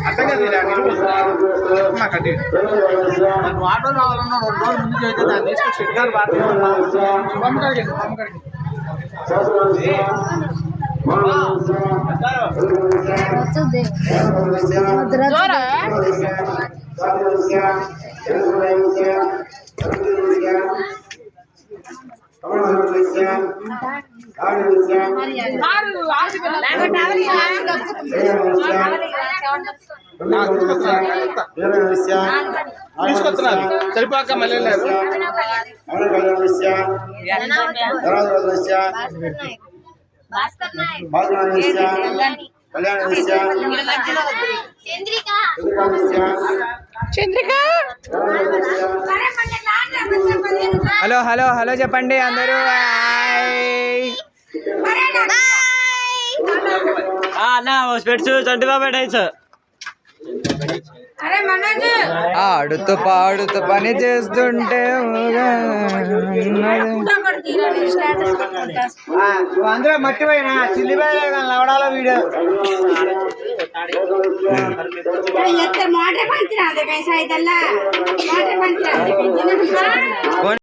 అర్థం కాదు వాటర్ కావాలన్నా 2 రోజుల ముందు చేస్తే దాన్ని తీసుకొని షెడ్గారు తీసుకొస్తున్నారు సరిపోక మళ్ళీ చంద్రిక హలో హలో హలో చెప్పండి అందరూ స్పెట్స్ 25 టైమ్స్ ఆడుతూ పాడుతూ పని చేస్తుంటే అందరూ మట్టిపోయిన చిల్లిపోయి లవడాలో వీడియో మోటర్ పంచి రాదు